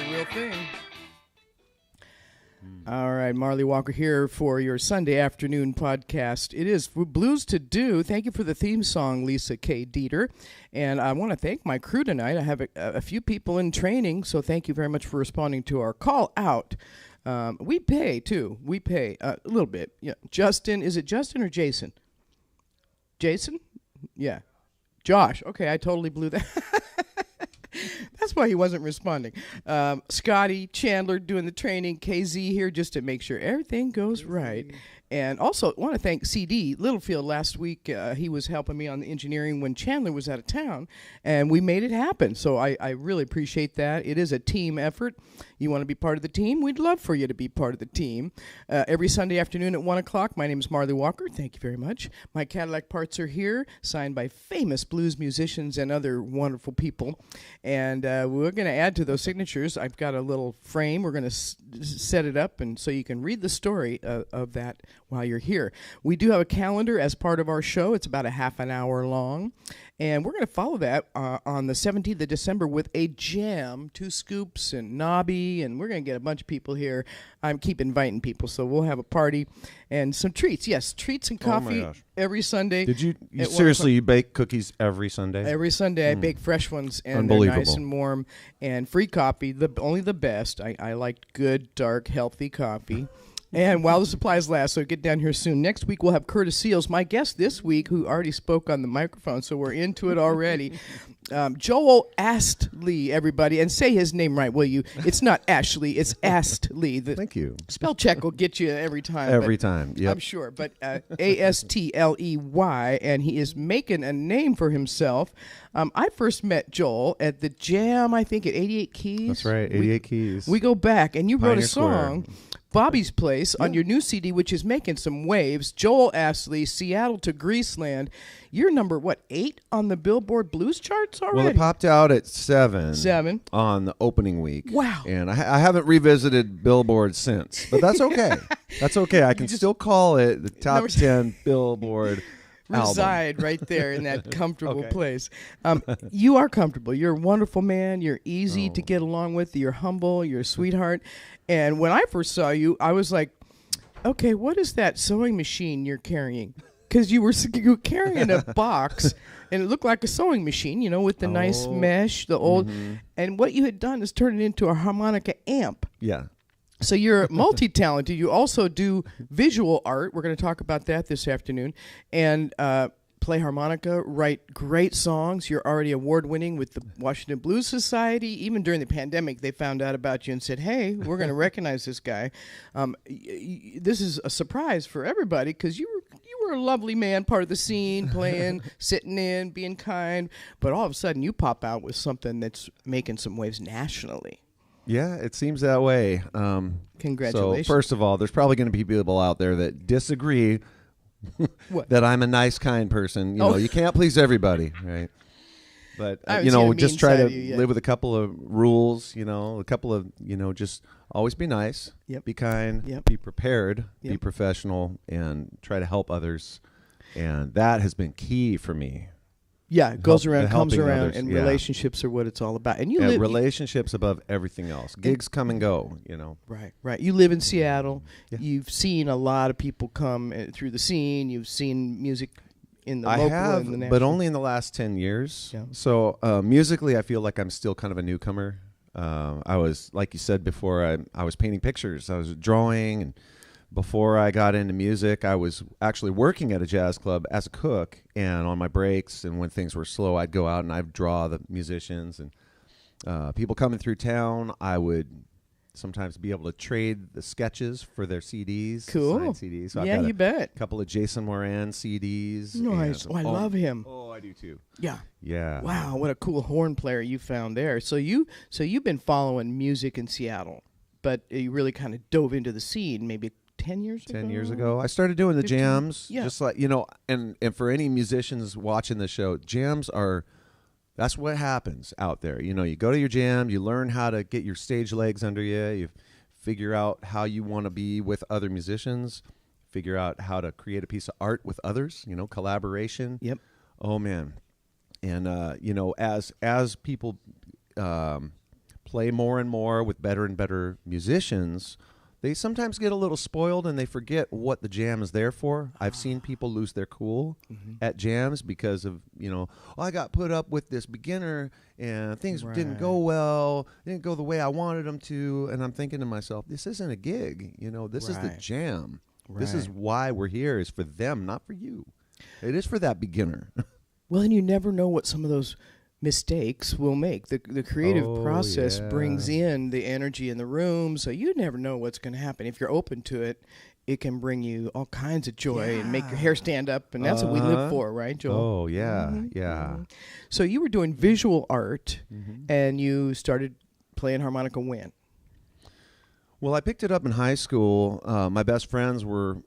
the real thing. All right, Marlee Walker here for your Sunday afternoon podcast. It is Blues to Do. Thank you for the theme song, Lisa K. Dieter. And I want to thank my crew tonight. I have a few people in training, so thank you very much for responding to our call out. We pay, too. We pay a little bit. Yeah. Justin, is it Justin or Jason? Jason? Yeah. Josh. Okay, I totally blew that. That's why he wasn't responding. Scotty, Chandler doing the training, KZ here just to make sure everything goes right. And also want to thank CD Littlefield last week. He was helping me on the engineering when Chandler was out of town, and we made it happen. So I really appreciate that. It is a team effort. You want to be part of the team? We'd love for you to be part of the team. Every Sunday afternoon at 1 o'clock, my name is Marlee Walker. Thank you very much. My Cadillac parts are here, signed by famous blues musicians and other wonderful people. And we're going to add to those signatures. I've got a little frame. We're going to set it up, and so you can read the story of that while you're here. We do have a calendar as part of our show. It's about a half an hour long. And we're going to follow that on the 17th of December with a jam, 2 Scoops and Nobby, and we're going to get a bunch of people here. I keep inviting people, so we'll have a party and some treats. Yes, treats and coffee every Sunday. Did you seriously, you bake cookies every Sunday? Every Sunday I bake fresh ones, and they're nice and warm, and free coffee, only the best. I like good, dark, healthy coffee. And while the supplies last, so get down here soon. Next week, we'll have Curtis Seals, my guest this week, who already spoke on the microphone, so we're into it already. Joel Astley, everybody. And say his name right, will you? It's not Ashley, it's Astley. Thank you. Spell check will get you every time. Every time, yep. I'm sure. But Astley, and he is making a name for himself. I first met Joel at the Jam, I think, at 88 Keys. That's right, 88 Keys. We go back, and you wrote a Pioneer song, Square. Bobby's Place, on your new CD, which is making some waves. Joel Astley, Seattle to Greaseland. You're number, 8 on the Billboard Blues charts already? Well, it popped out at 7. 7. On the opening week. Wow. And I haven't revisited Billboard since, but that's okay. That's okay. I can still call it the top 10 Billboard reside album. Right there in that comfortable place. You are comfortable. You're a wonderful man. You're easy to get along with. You're humble. You're a sweetheart. And when I first saw you, I was like, okay, what is that sewing machine you're carrying? Because you were carrying a box, and it looked like a sewing machine, with the nice mesh, the old. And what you had done is turn it into a harmonica amp. Yeah. So you're multi-talented. You also do visual art. We're going to talk about that this afternoon. And play harmonica, write great songs. You're already award-winning with the Washington Blues Society. Even during the pandemic, they found out about you and said, hey, we're going to recognize this guy. This is a surprise for everybody because you were a lovely man, part of the scene, playing, sitting in, being kind. But all of a sudden, you pop out with something that's making some waves nationally. Yeah, it seems that way. Congratulations. So first of all, there's probably going to be people out there that disagree that I'm a nice, kind person. You can't please everybody, right? But, just try to live with a couple of rules, a couple of, just always be nice, be kind, be prepared, be professional, and try to help others. And that has been key for me. Yeah, it goes around, comes around, others. And relationships are what it's all about. And relationships above everything else. Gigs come and go, Right. You live in Seattle. Yeah. You've seen a lot of people come through the scene. You've seen music in the local and the national. But only in the last 10 years. Yeah. So musically, I feel like I'm still kind of a newcomer. I was, like you said before, I was painting pictures. I was drawing, and before I got into music, I was actually working at a jazz club as a cook, and on my breaks and when things were slow, I'd go out and I'd draw the musicians and people coming through town. I would sometimes be able to trade the sketches for their CDs. Cool. Signed CDs. So yeah, I've got you bet. A couple of Jason Moran CDs. Nice. I love him. Oh, I do too. Yeah. Yeah. Wow, what a cool horn player you found there. So you've been following music in Seattle, but you really kind of dove into the scene maybe 10 years ago? 10 years ago. I started doing the 15? Jams. Yeah. Just like, and for any musicians watching the show, jams that's what happens out there. You go to your jam, you learn how to get your stage legs under you, you figure out how you want to be with other musicians, figure out how to create a piece of art with others, collaboration. Yep. Oh, man. And, as people play more and more with better and better musicians, they sometimes get a little spoiled and they forget what the jam is there for. I've seen people lose their cool at jams because of, I got put up with this beginner and things didn't go well, didn't go the way I wanted them to. And I'm thinking to myself, this isn't a gig. This is the jam. Right. This is why we're here, is for them, not for you. It is for that beginner. Well, and you never know what some of those mistakes will make. The creative process brings in the energy in the room, so you never know what's going to happen. If you're open to it, it can bring you all kinds of joy and make your hair stand up, and that's what we live for, right, Joel? Oh, yeah, yeah. So you were doing visual art, and you started playing harmonica when? Well, I picked it up in high school. My best friends were,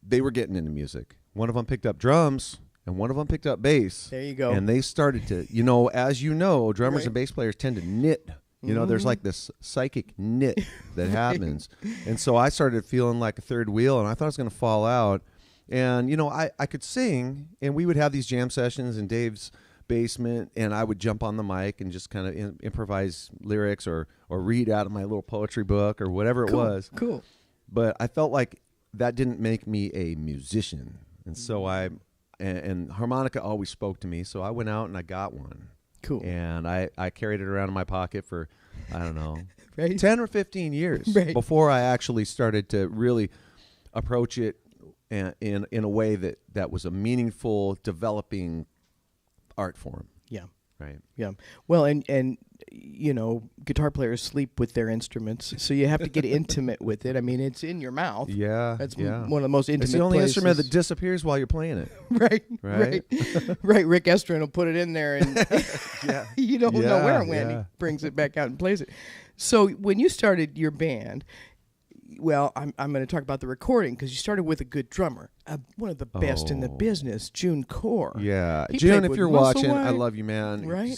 they were getting into music. One of them picked up drums, and one of them picked up bass. There you go. And they started to, as drummers and bass players tend to knit. There's like this psychic knit that happens. And so I started feeling like a third wheel, and I thought I was going to fall out. And, I could sing, and we would have these jam sessions in Dave's basement, and I would jump on the mic and just kind of improvise lyrics or read out of my little poetry book or whatever it was. Cool. But I felt like that didn't make me a musician. And so and harmonica always spoke to me, so I went out and I got one. Cool. And I carried it around in my pocket for, I don't know, right. 10 or 15 years before I actually started to really approach it in a way that was a meaningful, developing art form. Yeah. Right. Yeah. Well, and guitar players sleep with their instruments, so you have to get intimate with it. I mean, it's in your mouth. Yeah. That's one of the most intimate. It's the only places. instrument that disappears while you're playing it. Right. Right. Rick Estrin will put it in there, and you don't know where it went. He brings it back out and plays it. So when you started your band, well, I'm going to talk about the recording, because you started with a good drummer, one of the best in the business, June Core. Yeah, He June, played if with you're watching, Musselwhite. I love you, man. Right?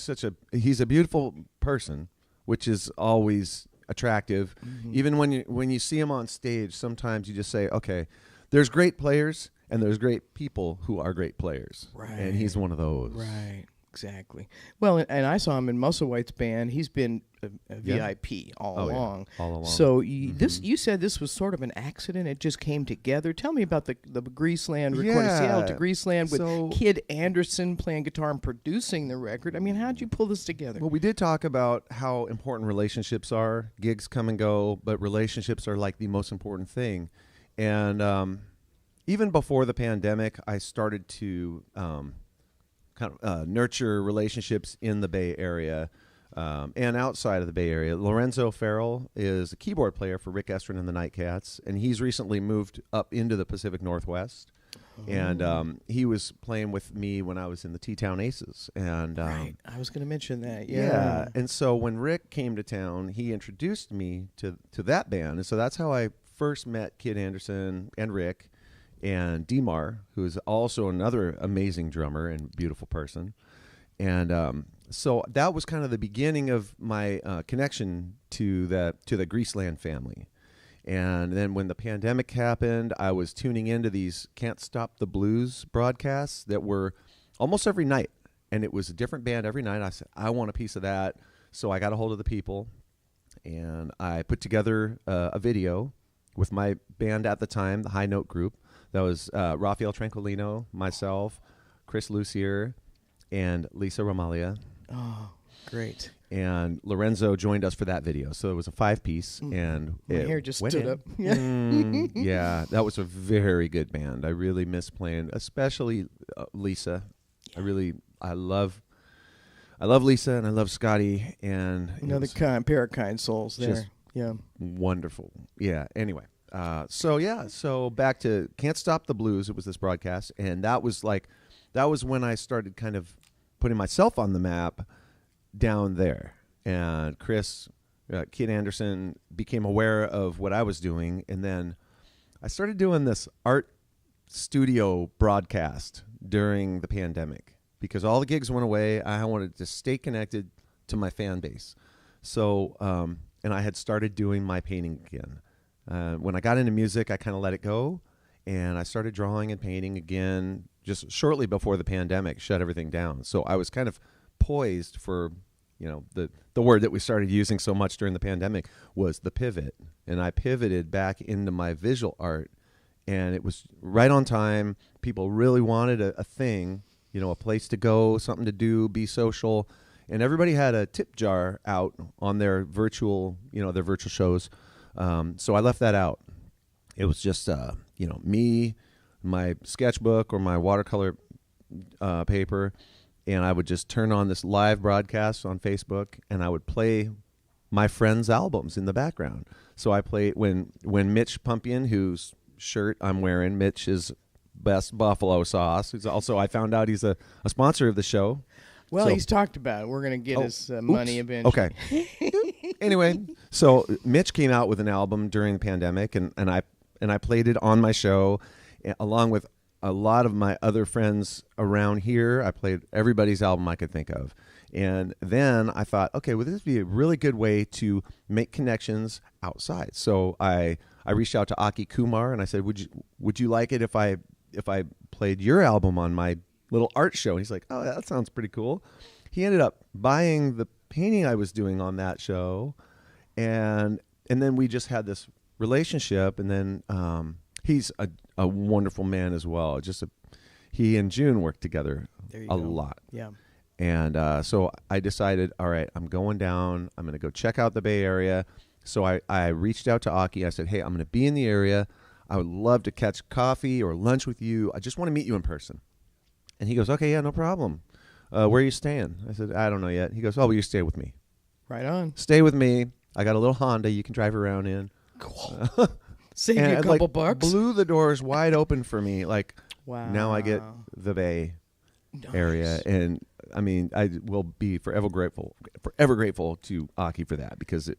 He's a beautiful person, which is always attractive. Even when you see him on stage, sometimes you just say, okay, there's great players and there's great people who are great players. Right. And he's one of those. Right. Exactly. Well, and I saw him in Musselwhite's band. He's been a VIP all along. All along. So you said this was sort of an accident. It just came together. Tell me about the Greaseland recording, Seattle To Greaseland, with Kid Andersen playing guitar and producing the record. I mean, how'd you pull this together? Well, we did talk about how important relationships are. Gigs come and go, but relationships are like the most important thing. And even before the pandemic, I started to nurture relationships in the Bay Area and outside of the Bay Area. Lorenzo Farrell is a keyboard player for Rick Estrin and the Nightcats, and he's recently moved up into the Pacific Northwest. And he was playing with me when I was in the T-Town Aces. And right, I was going to mention that. Yeah. And so when Rick came to town, he introduced me to that band, and so that's how I first met Kid Andersen and Rick. And Demar, who is also another amazing drummer and beautiful person. And so that was kind of the beginning of my connection to the Greaseland family. And then when the pandemic happened, I was tuning into these Can't Stop the Blues broadcasts that were almost every night. And it was a different band every night. I said, I want a piece of that. So I got a hold of the people, and I put together a video with my band at the time, the High Note Group. That was Rafael Tranquilino, myself, Chris Lucier, and Lisa Romalia. Oh, great. And Lorenzo joined us for that video. So it was a 5-piece. And my hair just stood up. Yeah, that was a very good band. I really miss playing, especially Lisa. Yeah. I love Lisa, and I love Scotty. And another pair of kind souls there. Yeah. Wonderful. Yeah, anyway. So back to Can't Stop the Blues. It was this broadcast, and that was when I started kind of putting myself on the map down there. And Chris, Kid Andersen, became aware of what I was doing, and then I started doing this art studio broadcast during the pandemic because all the gigs went away. I wanted to stay connected to my fan base. So, and I had started doing my painting again. When I got into music, I kind of let it go, and I started drawing and painting again just shortly before the pandemic shut everything down. So I was kind of poised for the word that we started using so much during the pandemic was the pivot. And I pivoted back into my visual art, and it was right on time. People really wanted a thing, a place to go, something to do, be social. And everybody had a tip jar out on their virtual shows. So I left that out. It was just, me, my sketchbook or my watercolor paper, and I would just turn on this live broadcast on Facebook, and I would play my friends' albums in the background. So I played when Mitch Pumpian, whose shirt I'm wearing, Mitch is Best Buffalo Sauce. Who's also, I found out he's a sponsor of the show. Well, so, he's talked about it. We're going to get his money eventually. Okay. Anyway, so Mitch came out with an album during the pandemic, and I played it on my show, along with a lot of my other friends around here. I played everybody's album I could think of. And then I thought, okay, well, this would be a really good way to make connections outside. So I reached out to Aki Kumar, and I said, would you like it if I played your album on my little art show? And he's like, oh, that sounds pretty cool. He ended up buying the painting I was doing on that show, and then we just had this relationship. And then he's a wonderful man as well. He and June worked together a lot. Yeah. And so I decided, all right, I'm going down. I'm going to go check out the Bay Area. So I reached out to Aki. I said, hey, I'm going to be in the area. I would love to catch coffee or lunch with you. I just want to meet you in person. And he goes, okay, yeah, no problem. Where are you staying? I said, I don't know yet. He goes, oh, well, you stay with me. Right on. Stay with me. I got a little Honda you can drive around in. Cool. Save you a couple bucks. Blew the doors wide open for me. Wow. Now I get the Bay Area. And I mean, I will be forever grateful to Aki for that, because it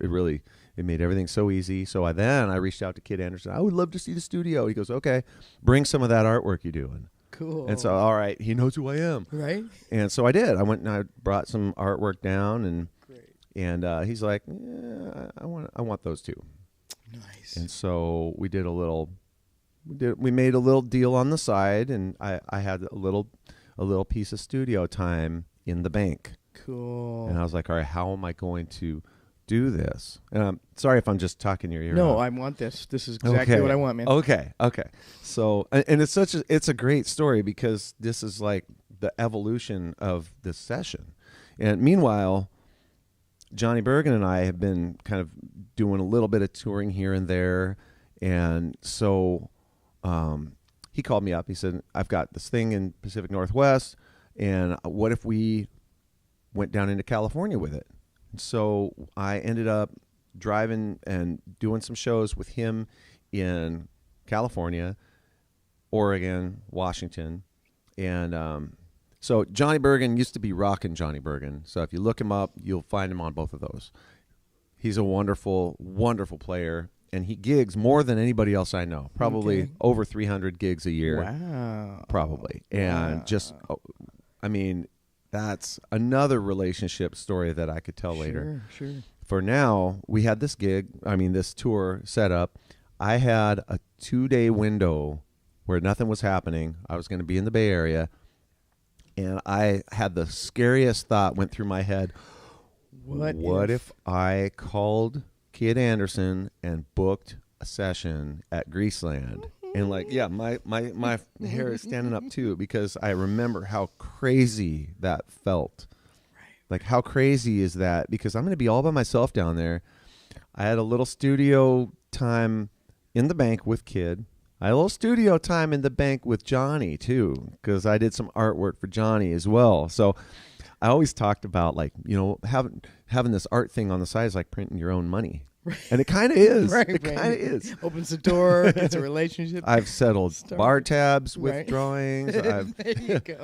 made everything so easy. So I reached out to Kid Andersen. I would love to see the studio. He goes, okay, bring some of that artwork you're doing. Cool. And so, all right, he knows who I am. Right. And so I did. I went and I brought some artwork down, and great. And he's like, yeah, I want those too. Nice. And so we made a little deal on the side, and I had a little piece of studio time in the bank. Cool. And I was like, all right, how am I going to do this? And I'm sorry if I'm just talking your ear No, off. I want this. This is exactly what I want, man. Okay. So, and it's a great story, because this is like the evolution of this session. And meanwhile, Johnny Bergen and I have been kind of doing a little bit of touring here and there. And so he called me up. He said, I've got this thing in Pacific Northwest, and what if we went down into California with it? So I ended up driving and doing some shows with him in California, Oregon, Washington. And so Johnny Bergen used to be Rockin' Johnny Bergen. So if you look him up, you'll find him on both of those. He's a wonderful, wonderful player, and he gigs more than anybody else I know. Probably over 300 gigs a year. Wow. Probably. And I mean, that's another relationship story that I could tell later. Sure. For now, we had this tour set up. I had a 2-day window where nothing was happening. I was going to be in the Bay Area, and I had the scariest thought went through my head. What if I called Kid Andersen and booked a session at Greaseland? And my hair is standing up too, because I remember how crazy that felt. Right. Like, how crazy is that? Because I'm going to be all by myself down there. I had a little studio time in the bank with Kid. I had a little studio time in the bank with Johnny too, because I did some artwork for Johnny as well. So I always talked about, having this art thing on the side is like printing your own money. Right. And it kind of is. Right, it kind of is. Opens the door, gets a relationship. I've settled bar tabs with drawings. I've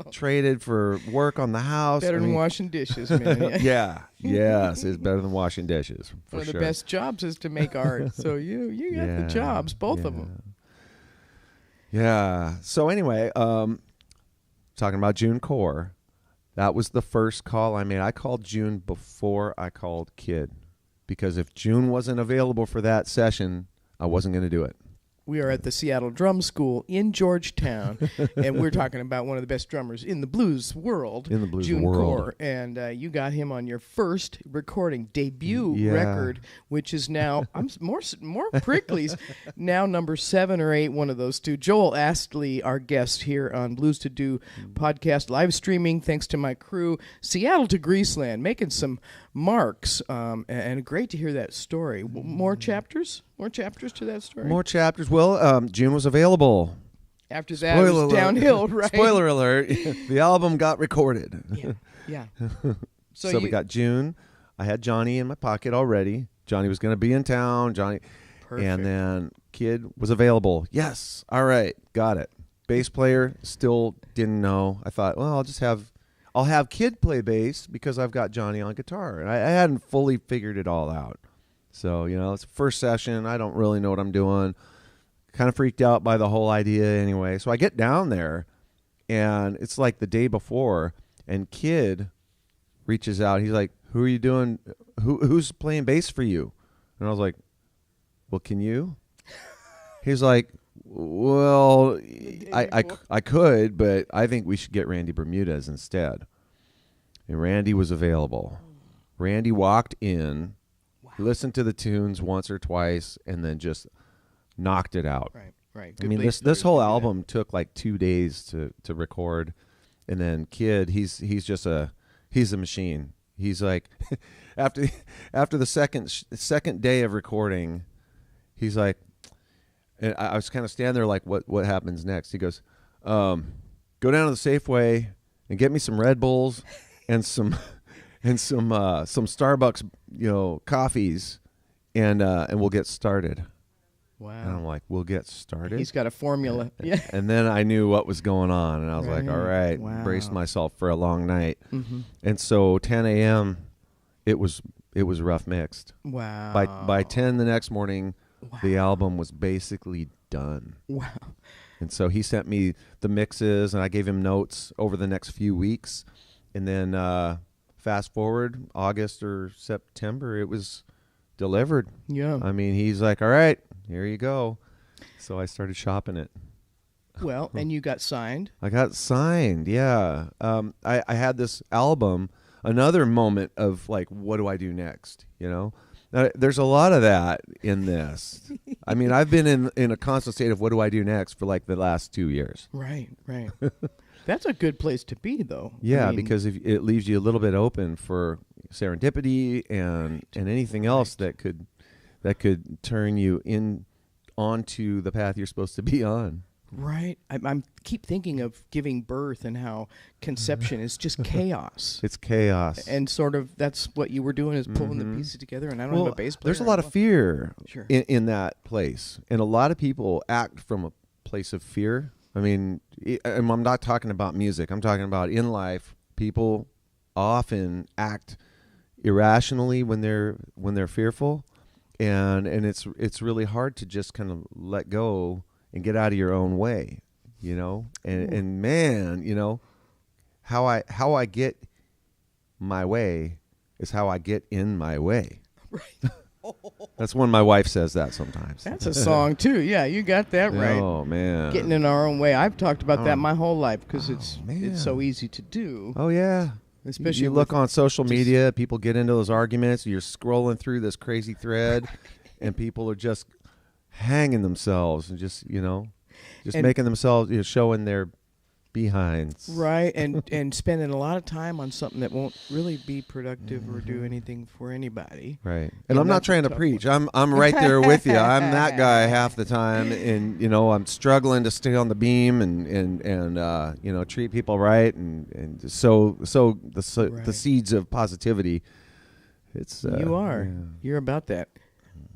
traded for work on the house. Better than washing dishes, man. Yeah. Yes, it's better than washing dishes. One of the best jobs is to make art. So you got the jobs, both of them. Yeah. So anyway, talking about June Core, that was the first call I made. I called June before I called Kid, because if June wasn't available for that session, I wasn't going to do it. We are at the Seattle Drum School in Georgetown, and we're talking about one of the best drummers in the blues world, June Core. And you got him on your first recording, debut record, which is now, I'm more prickly, now number 7 or 8, one of those two. Joel Astley, our guest here on Blues to Do podcast, live streaming, thanks to my crew, Seattle to Greaseland, making some marks, and great to hear that story. More chapters? More chapters to that story? More chapters. Well, June was available. After that, it was downhill, right? Spoiler alert. The album got recorded. Yeah. So we got June. I had Johnny in my pocket already. Johnny was going to be in town. Perfect. And then Kid was available. Yes. All right. Got it. Bass player, still didn't know. I thought, well, I'll have Kid play bass because I've got Johnny on guitar. And I hadn't fully figured it all out. So, it's the first session. I don't really know what I'm doing. Kind of freaked out by the whole idea anyway. So I get down there, and it's like the day before, and Kid reaches out. He's like, who are you doing? Who's playing bass for you? And I was like, well, can you? He's like, well, I could, but I think we should get Randy Bermudez instead. And Randy was available. Randy walked in. Listened to the tunes once or twice, and then just knocked it out. Right. I mean, this whole album took like 2 days to record, and then Kid, he's a machine. He's like, after the second day of recording, he's like, and I was kind of standing there like, what happens next? He goes, go down to the Safeway and get me some Red Bulls and some. And some Starbucks, coffees, and we'll get started. Wow! And I'm like, we'll get started. He's got a formula. Yeah. And then I knew what was going on, and I was like, all right, braced Wow. myself for a long night. Mm-hmm. And so 10 a.m. it was rough mixed. Wow! By 10 the next morning, the album was basically done. Wow! And so he sent me the mixes, and I gave him notes over the next few weeks, and then. Fast forward August or September, it was delivered. Yeah. I mean, he's like, all right, here you go. So I started shopping it. Well, and you got signed. I got signed, yeah. I had this album, another moment of like, what do I do next? Now, there's a lot of that in this. I mean, I've been in a constant state of what do I do next for like the last 2 years. Right. That's a good place to be, though. Yeah, because it leaves you a little bit open for serendipity and anything else that could turn you onto the path you're supposed to be on. Right. I'm keep thinking of giving birth and how conception is just chaos. It's chaos. And sort of that's what you were doing is pulling the pieces together. And I don't have a bass player. There's a lot of fear in that place. And a lot of people act from a place of fear. I mean, I'm not talking about music. I'm talking about in life. People often act irrationally when they're fearful, and it's really hard to just kind of let go and get out of your own way, And man, how I get my way is how I get in my way. Right. That's when my wife says that sometimes. That's a song too. Yeah, you got that right. Oh man, getting in our own way. I've talked about that my whole life because it's so easy to do. Oh yeah, especially you look on social media. People get into those arguments. You're scrolling through this crazy thread, and people are just hanging themselves and just making themselves showing their behinds. Right, and spending a lot of time on something that won't really be productive or do anything for anybody. Right. And I'm not trying to preach. I'm right there with you. I'm that guy half the time, and I'm struggling to stay on the beam and treat people right and sow the seeds of positivity. It's you are. Yeah. You're about that.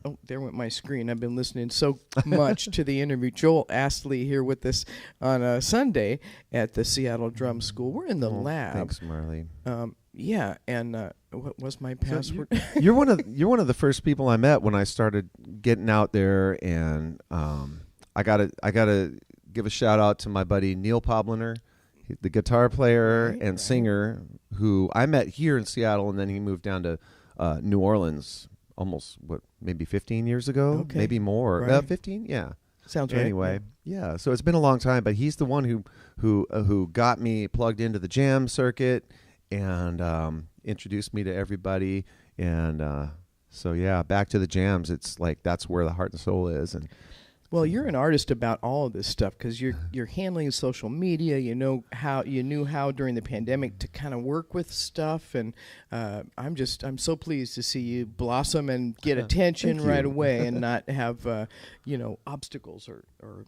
Oh, there went my screen. I've been listening so much to the interview. Joel Astley here with us on a Sunday at the Seattle Drum School. We're in the lab. Thanks, Marlee. Yeah, and what was my password? So you're one of the first people I met when I started getting out there, and I gotta give a shout out to my buddy Neil Pobliner, the guitar player and singer who I met here in Seattle, and then he moved down to New Orleans almost maybe 15 years ago, maybe more. 15, yeah. Sounds right. Anyway, yeah. So it's been a long time, but he's the one who got me plugged into the jam circuit and introduced me to everybody. And so yeah, back to the jams. It's like that's where the heart and soul is. And well, you're an artist about all of this stuff because you're handling social media. You knew how during the pandemic to kind of work with stuff, and I'm so pleased to see you blossom and get attention right away, and not have obstacles or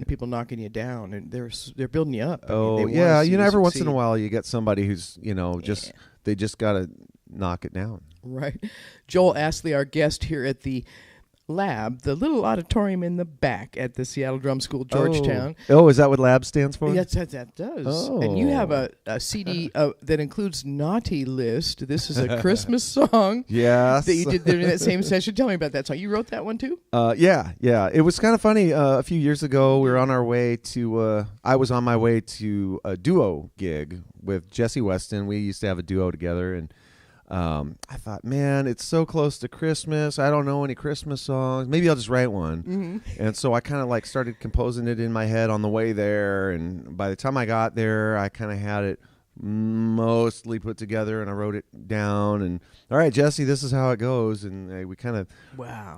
people knocking you down, and they're building you up. Every once in a while you get somebody who's they just gotta knock it down. Right, Joel Astley, our guest here at the L.A.B, the little auditorium in the back at the Seattle Drum School, Georgetown. Oh, is that what L.A.B stands for? Yes, that does. Oh. And you have a CD that includes Naughty List. This is a Christmas song. Yes. That you did during that same session. Tell me about that song. You wrote that one too? Yeah. It was kind of funny. A few years ago, we were on our way to, I was on my way to a duo gig with Jesse Weston. We used to have a duo together, and I thought, man, it's so close to Christmas. I don't know any Christmas songs. Maybe I'll just write one. Mm-hmm. And so I kind of like started composing it in my head on the way there. And by the time I got there, I kind of had it mostly put together, and I wrote it down. And all right, Jesse, this is how it goes. And we kind of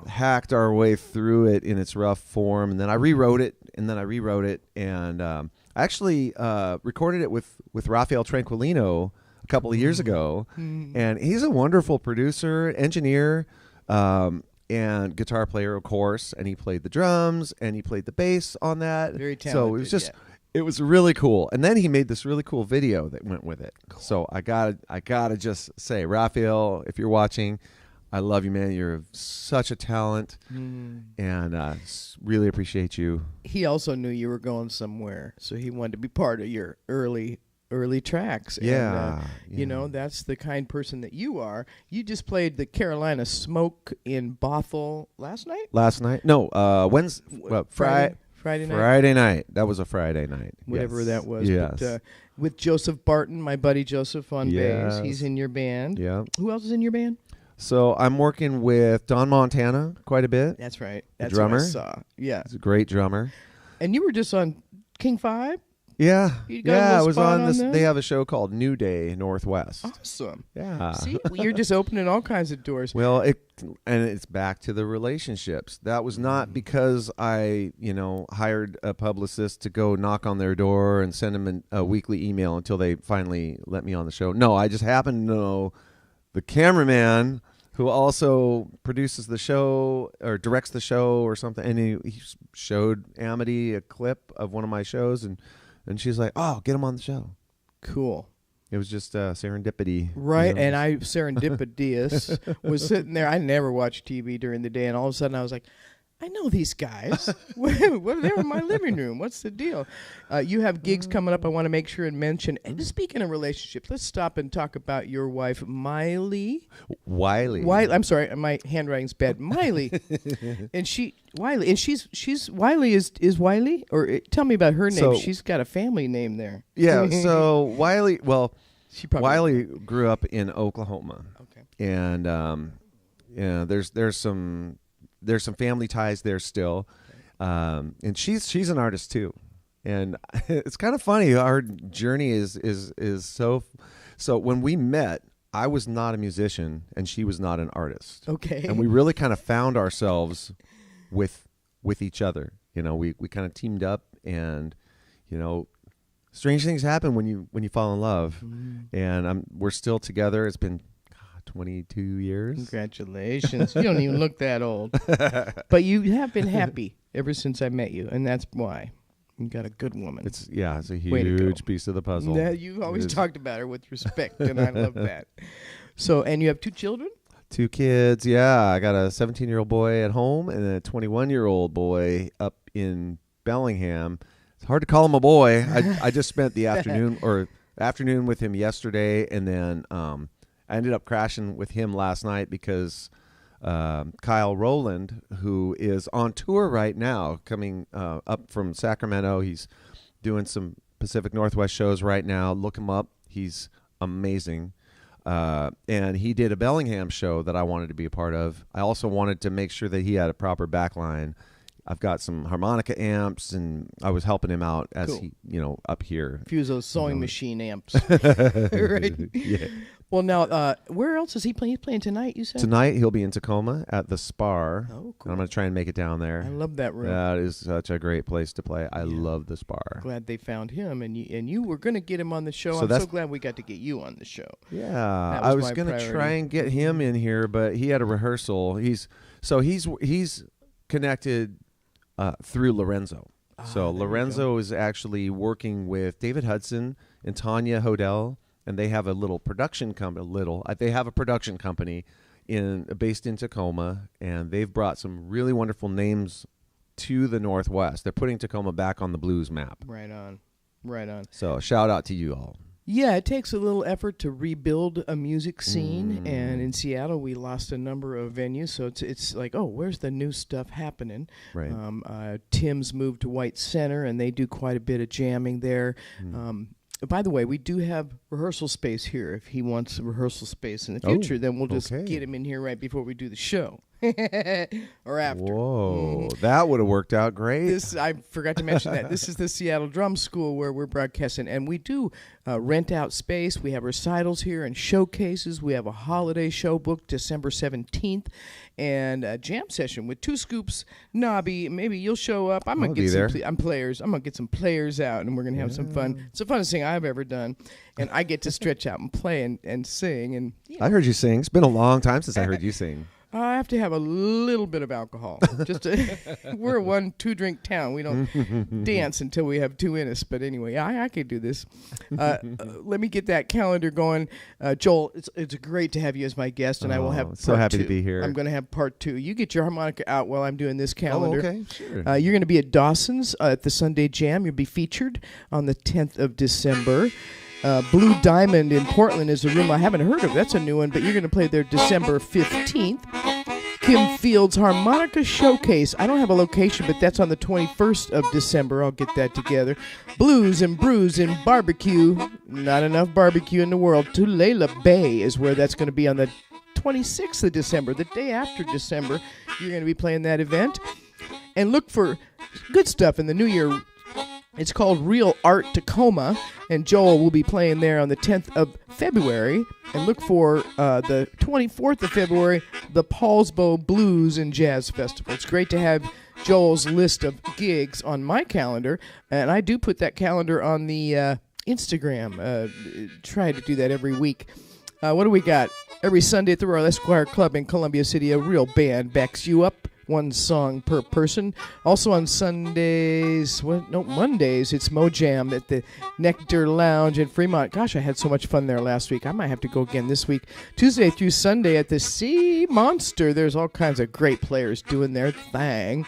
hacked our way through it in its rough form. And then I rewrote it, and I actually recorded it with Rafael Tranquilino a couple of years ago, and he's a wonderful producer, engineer, and guitar player, of course, and he played the drums and he played the bass on that. Very talented. So it was just it was really cool. And then he made this really cool video that went with it. Cool. So I gotta just say, Rafael, if you're watching, I love you, man. You're such a talent, and really appreciate you. He also knew you were going somewhere, so he wanted to be part of your early tracks. Yeah, and, that's the kind person that you are. You just played the Carolina Smoke in Bothell last night? No, Wednesday. Friday night? Friday night. That was a Friday night. Whatever that was. Yes. But, with Joseph Barton, my buddy Joseph on bass. He's in your band. Yeah. Who else is in your band? So I'm working with Don Montana quite a bit. That's right. That's drummer. What I saw. Yeah. He's a great drummer. And you were just on King 5? Yeah, I was on this. Them? They have a show called New Day Northwest. Awesome. Yeah. See, you're just opening all kinds of doors. Well, it's back to the relationships. That was not because I, hired a publicist to go knock on their door and send them a weekly email until they finally let me on the show. No, I just happened to know the cameraman who also produces the show or directs the show or something, and he showed Amity a clip of one of my shows, and she's like, "Oh, get him on the show." Cool. It was just serendipity. Right, and I, serendipitous, was sitting there. I never watch TV during the day, and all of a sudden I was like, I know these guys. They're in my living room. What's the deal? You have gigs coming up I want to make sure and mention. And speaking of relationships, let's stop and talk about your wife, Wiley. I'm sorry, my handwriting's bad. Wiley. Wiley. And she's Wiley is Wiley? Or tell me about her name. So, she's got a family name there. Yeah, so Wiley, Wiley grew up in Oklahoma. Okay. And there's some family ties there still, and she's an artist too, and it's kind of funny. Our journey is so when we met, I was not a musician and she was not an artist. Okay, and we really kind of found ourselves with each other. We kind of teamed up, and strange things happen when you fall in love, and we're still together. It's been 22 years. Congratulations. You don't even look that old. But you have been happy ever since I met you, and that's why. You got a good woman. It's a huge piece of the puzzle. Yeah, you always talked about her with respect, and I love that. So, and you have 2 children? 2 kids, yeah. I got a 17-year-old boy at home and a 21-year-old boy up in Bellingham. It's hard to call him a boy. I just spent the afternoon with him yesterday, and then I ended up crashing with him last night because Kyle Rowland, who is on tour right now, coming up from Sacramento. He's doing some Pacific Northwest shows right now. Look him up. He's amazing. And he did a Bellingham show that I wanted to be a part of. I also wanted to make sure that he had a proper backline. I've got some harmonica amps, and I was helping him out as he, up here. A few of those sewing machine amps. Right? Yeah. Well, now, where else is he playing? He's playing tonight, you said? Tonight, he'll be in Tacoma at the Spar. Oh, cool. And I'm going to try and make it down there. I love that room. That is such a great place to play. I love the Spar. Glad they found him, and you were going to get him on the show. I'm so glad we got to get you on the show. Yeah, I was going to try and get him in here, but he had a rehearsal. He's connected through Lorenzo. So Lorenzo is actually working with David Hudson and Tanya Hodel, and they have a little production company. They have a production company based in Tacoma, and they've brought some really wonderful names to the Northwest. They're putting Tacoma back on the blues map. Right on, right on. So shout out to you all. Yeah, it takes a little effort to rebuild a music scene, and in Seattle we lost a number of venues, so it's like, oh, where's the new stuff happening? Right. Tim's moved to White Center, and they do quite a bit of jamming there. By the way, we do have rehearsal space here. If he wants a rehearsal space in the future, then we'll just get him in here right before we do the show. Or after. Whoa, that would have worked out great. I forgot to mention that. This is the Seattle Drum School where we're broadcasting, and we do rent out space. We have recitals here and showcases. We have a holiday show booked December 17th, and a jam session with Two Scoops, Nobby. Maybe you'll show up. I'm gonna get some players. I'm gonna get some players out, and we're gonna have some fun. It's the funnest thing I've ever done, and I get to stretch out and play and sing. And I heard you sing. It's been a long time since I heard you sing. I have to have a little bit of alcohol. We're a 1-2 drink town. We don't dance until we have 2 in us. But anyway, I could do this. Let me get that calendar going. Joel, it's great to have you as my guest, and I will have part so happy 2. to be here. I'm going to have part 2. You get your harmonica out while I'm doing this calendar. Oh, okay, sure. You're going to be at Dawson's at the Sunday Jam. You'll be featured on the 10th of December. Blue Diamond in Portland is a room I haven't heard of. That's a new one, but you're going to play there December 15th. Kim Field's Harmonica Showcase. I don't have a location, but that's on the 21st of December. I'll get that together. Blues and Brews in Barbecue. Not enough barbecue in the world. Tulalip Bay is where that's going to be on the 26th of December. The day after December, you're going to be playing that event. And look for good stuff in the new year. It's called Real Art Tacoma, and Joel will be playing there on the 10th of February. And look for the 24th of February, the Paulsbo Blues and Jazz Festival. It's great to have Joel's list of gigs on my calendar, and I do put that calendar on the Instagram. Try to do that every week. What do we got? Every Sunday at the Royal Esquire Club in Columbia City, a real band backs you up. 1 song per person. Also on Mondays, it's Mojam at the Nectar Lounge in Fremont. Gosh, I had so much fun there last week. I might have to go again this week. Tuesday through Sunday at the Sea Monster. There's all kinds of great players doing their thing.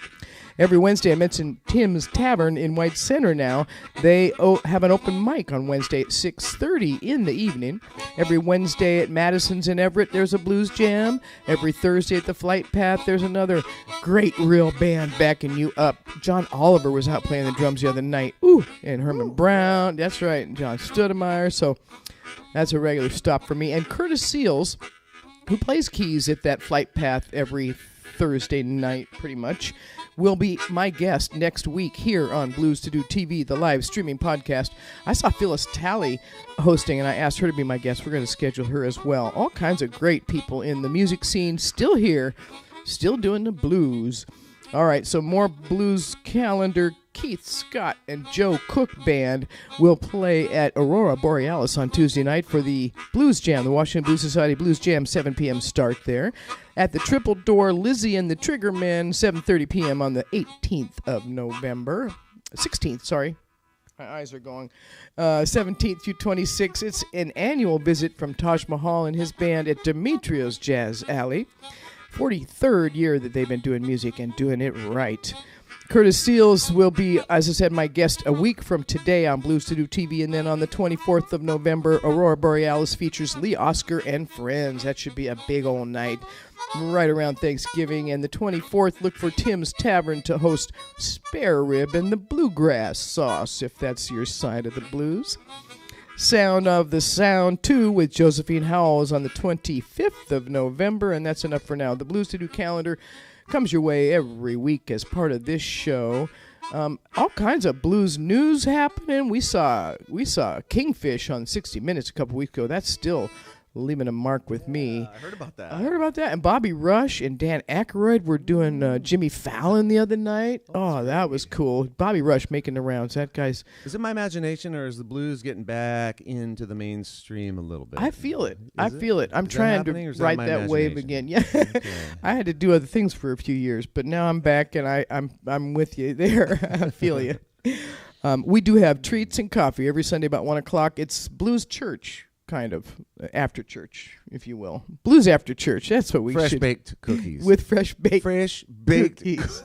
Every Wednesday, I mentioned Tim's Tavern in White Center now. They have an open mic on Wednesday at 6:30 in the evening. Every Wednesday at Madison's in Everett, there's a blues jam. Every Thursday at the Flight Path, there's another great real band backing you up. John Oliver was out playing the drums the other night. And Herman Brown, that's right, and John Studemeyer. So that's a regular stop for me. And Curtis Seals, who plays keys at that Flight Path every Thursday night pretty much, will be my guest next week here on Blues to Do TV, the live streaming podcast. I saw Phyllis Talley hosting, and I asked her to be my guest. We're going to schedule her as well. All kinds of great people in the music scene still here, still doing the blues. All right, so more blues calendar. Keith Scott and Joe Cook Band will play at Aurora Borealis on Tuesday night for the Blues Jam, the Washington Blues Society Blues Jam, 7 p.m. start there. At the Triple Door, Lizzie and the Triggermen, 7:30 p.m. on the 18th of November. 16th, sorry. My eyes are going. 17th through 26th. It's an annual visit from Taj Mahal and his band at Demetrios Jazz Alley. 43rd year that they've been doing music and doing it right. Curtis Seals will be, as I said, my guest a week from today on Blues to Do TV, and then on the 24th of November, Aurora Borealis features Lee Oskar and friends. That should be a big old night right around Thanksgiving. And the 24th, look for Tim's Tavern to host Spare Rib and the Bluegrass Sauce, if that's your side of the blues. Sound of the Sound 2 with Josephine Howells on the 25th of November, and that's enough for now. The Blues to Do calendar comes your way every week as part of this show. All kinds of blues news happening. We saw Kingfish on 60 Minutes a couple weeks ago. That's still leaving a mark with me. I heard about that. And Bobby Rush and Dan Aykroyd were doing Jimmy Fallon the other night. Oh, that was cool. Bobby Rush making the rounds. That guy's... Is it my imagination, or is the blues getting back into the mainstream a little bit? I feel it. I'm trying to ride that wave again. Yeah. Okay. I had to do other things for a few years, but now I'm back, and I'm with you there. I feel you. We do have treats and coffee every Sunday about 1 o'clock. It's Blues Church. Kind of after church, if you will. Blues after church. That's what we should. Fresh-baked cookies. With fresh-baked cookies.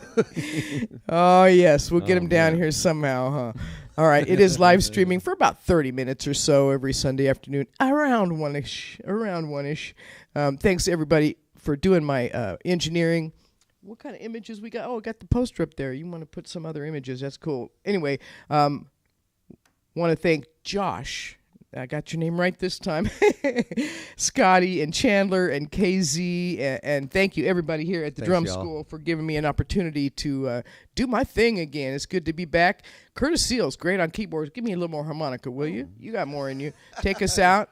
Oh, yes. We'll get them down here somehow, huh? All right. It is live streaming for about 30 minutes or so every Sunday afternoon, around one-ish. Thanks, everybody, for doing my engineering. What kind of images we got? Oh, I got the poster up there. You want to put some other images. That's cool. Anyway, want to thank Josh. I got your name right this time. Scotty and Chandler and KZ. And thank you, everybody here at the Drum School, for giving me an opportunity to do my thing again. It's good to be back. Curtis Seals, great on keyboards. Give me a little more harmonica, will you? You got more in you. Take us out.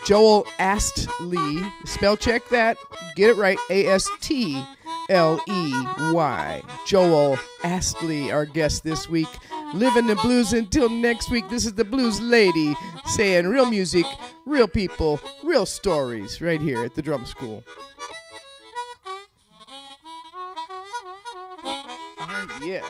Joel Astley. Spell check that. Get it right. Astley. Joel Astley, our guest this week. Living the blues until next week. This is the Blues Lady saying real music, real people, real stories right here at the Drum School. Yeah.